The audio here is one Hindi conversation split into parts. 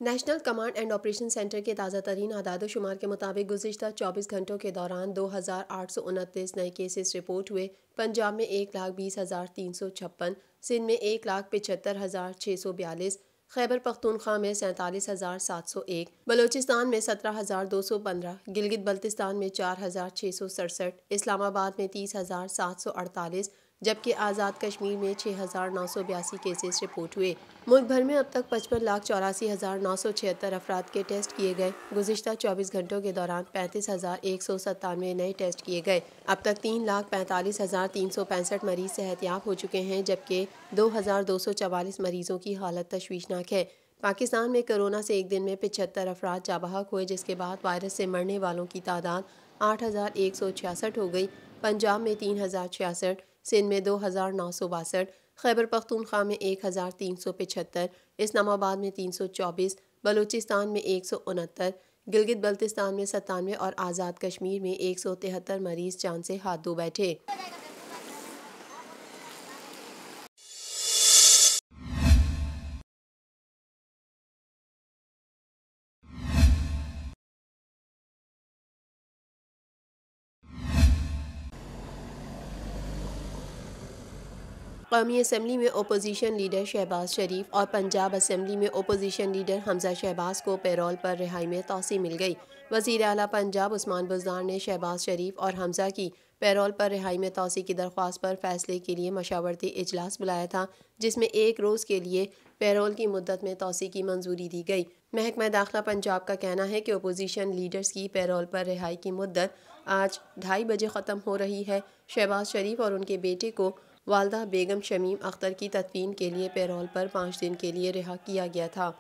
National command and operation centre के ताज़ा तरीन आदाद-ओ-शुमार के मुताबिक गुज़िश्ता 24 घंटों के दौरान 2,829 नए केसेस रिपोर्ट हुए। पंजाब में 1,20,356, सिंध में 1,75,642, खैबर पख्तूनख्वा में 47,701, बलोचिस्तान में 17,215, गिलगित बल्तिस्तान में 4,667, इस्लामाबाद में 30,748, जबकि आज़ाद कश्मीर में 6,982 केसेस रिपोर्ट हुए। मुल्क भर में अब तक 55,84,976 अफराद के टेस्ट किए गए। गुज़िश्ता 24 घंटों के दौरान 35,197 नए टेस्ट किए गए। अब तक 3,45,365 मरीज सेहतयाब हो चुके हैं, जबकि 2,244 मरीजों की हालत तशवीशनाक है। पाकिस्तान में कोरोना से एक दिन में 75 अफराद जाबहक हुए, जिसके बाद वायरस से मरने वालों की तादाद 8,166 हो गई। पंजाब में 3,066, सिंध में 2,962, खैबर पख्तूनख्वा में 1,375, इस्लामाबाद में 324, बलूचिस्तान में 169, गिलगित बल्तिस्तान में 97 और आज़ाद कश्मीर में 173 मरीज जान से हाथ धो बैठे। कौमी असम्बली में अपोजिशन लीडर शहबाज शरीफ और पंजाब असम्बली में अपोजिशन लीडर हमजा शहबाज को पैरोल पर रिहाई में तौसी मिल गई। वज़ीर आला पंजाब उस्मान बुज़दार ने शहबाज शरीफ और हमजा की पैरोल पर रिहाई में तौसी की दरख्वास्त पर फैसले के लिए मशावरती इजलास बुलाया था, जिसमें एक रोज़ के लिए पैरोल की मुद्दत में तौसी की मंजूरी दी गई। महकमा दाखिला पंजाब का कहना है कि अपोजिशन लीडर्स की पैरोल पर रिहाई की मुद्दत आज 2:30 बजे ख़त्म हो रही है। शहबाज शरीफ और उनके बेटे को वालदा बेगम शमीम अख्तर की तदफीन के लिए पैरोल पर 5 दिन के लिए रिहा किया गया था।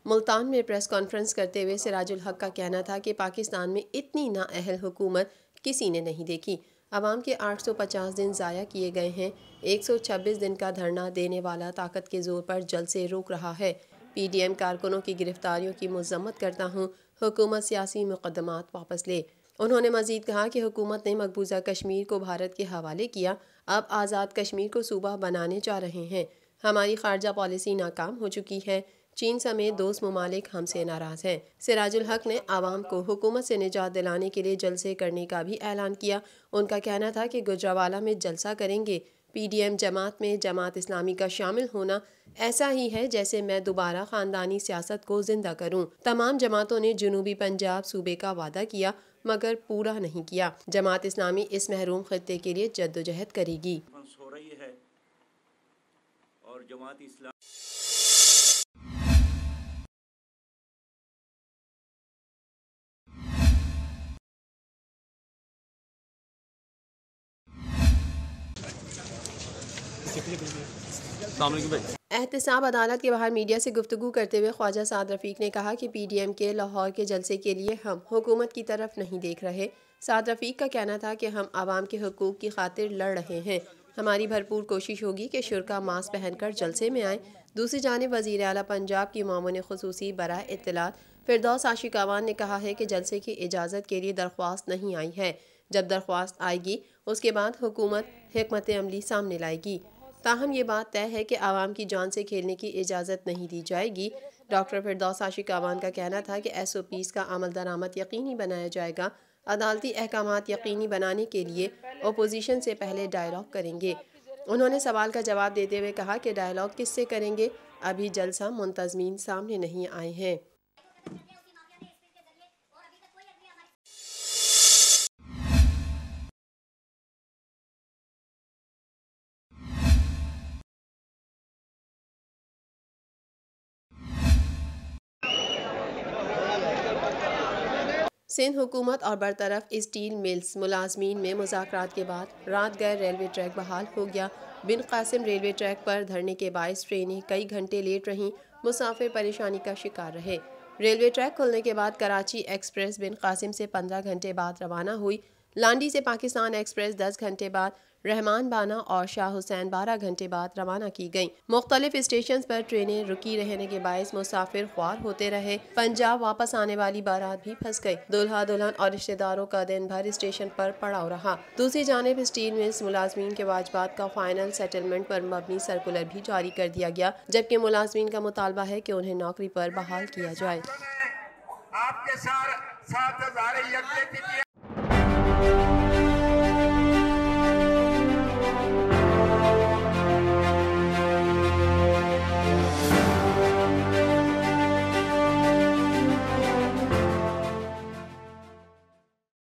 मुल्तान में प्रेस कॉन्फ्रेंस करते हुए सिराजुल हक का कहना था कि पाकिस्तान में इतनी नाअहल हुकूमत किसी ने नहीं देखी। आवाम के 850 दिन ज़ाया किए गए हैं। 126 दिन का धरना देने वाला ताकत के जोर पर जल्द से रोक रहा है। PDM कारकुनों की गिरफ्तारियों की मज़म्मत करता हूँ। हुकूमत सियासी मुकदमात वापस ले। उन्होंने मज़ीद कहा कि हुकूमत ने मकबूजा कश्मीर को भारत के हवाले किया, अब आज़ाद कश्मीर को सूबा बनाने जा रहे हैं। हमारी खारजा पॉलिसी नाकाम हो चुकी है। चीन समेत दोस्त ममालिक हमसे नाराज़ हैं। सिराजुल हक ने आवाम को हुकूमत से निजात दिलाने के लिए जलसे करने का भी ऐलान किया। उनका कहना था कि गुजरावाला में जलसा करेंगे। PDM जमात में जमात इस्लामी का शामिल होना ऐसा ही है जैसे मैं दोबारा ख़ानदानी सियासत को जिंदा करूं। तमाम जमातों ने जनूबी पंजाब सूबे का वादा किया मगर पूरा नहीं किया। जमात इस्लामी इस महरूम खित्ते के लिए जद्दोजहद करेगी। हो रही है और जमात इस्लामी एहतसाब अदालत के बाहर मीडिया से गुफ्तगू करते हुए ख्वाजा साद रफ़ीक ने कहा कि PDM के लाहौर के जलसे के लिए हम हुकूमत की तरफ नहीं देख रहे। साद रफ़ीक का कहना था कि हम आवाम के हुकूक की खातिर लड़ रहे हैं। हमारी भरपूर कोशिश होगी कि शुरा मास्क पहनकर जलसे में आएँ। दूसरी जानिब वज़ीर आला पंजाब की मामून ख़ुसूसी बराए इत्तलात फिरदौस आशिक अवान ने कहा है कि जलसे की इजाज़त के लिए दरख्वास्त नहीं आई है। जब दरख्वास्त आएगी उसके बाद हुकूमत हिकमत अमली सामने लाएगी। ताहम ये बात तय है कि आवाम की जान से खेलने की इजाज़त नहीं दी जाएगी। डॉक्टर फिरदौस आशिक अवान का कहना था कि SOPs का अमल दरामद यकीनी बनाया जाएगा। अदालती अहकामात यकीनी बनाने के लिए अपोजिशन से पहले डायलॉग करेंगे। उन्होंने सवाल का जवाब देते हुए कहा कि डायलॉग किससे करेंगे, अभी जलसा मुंतज़मीन सामने नहीं आए हैं। सिंध हुकूमत और बरतरफ स्टील मिल्स मुलाजमीन में मुज़ाकरात के बाद रात गैर रेलवे ट्रैक बहाल हो गया। बिन कासिम रेलवे ट्रैक पर धरने के बायस ट्रेनें कई घंटे लेट रहीं। मुसाफिर परेशानी का शिकार रहे। रेलवे ट्रैक खुलने के बाद कराची एक्सप्रेस बिन कासिम से 15 घंटे बाद रवाना हुई। लांडी से पाकिस्तान एक्सप्रेस 10 घंटे बाद रहमान बाना और शाह हुसैन 12 घंटे बाद रवाना की गईं। मुख्तलिफ स्टेशन पर ट्रेनें रुकी रहने के बायस मुसाफिर ख्वार होते रहे। पंजाब वापस आने वाली बारात भी फंस गई। दुल्हा दुल्हन और रिश्तेदारों का दिन भर स्टेशन पर पड़ाव रहा। दूसरी जानिब स्टील मिल्स मुलाजमीन के वाजबात का फाइनल सेटलमेंट पर मबनी सर्कुलर भी जारी कर दिया गया, जबकि मुलाजमीन का मुतालबा है कि उन्हें नौकरी पर बहाल किया जाए। आपके साथ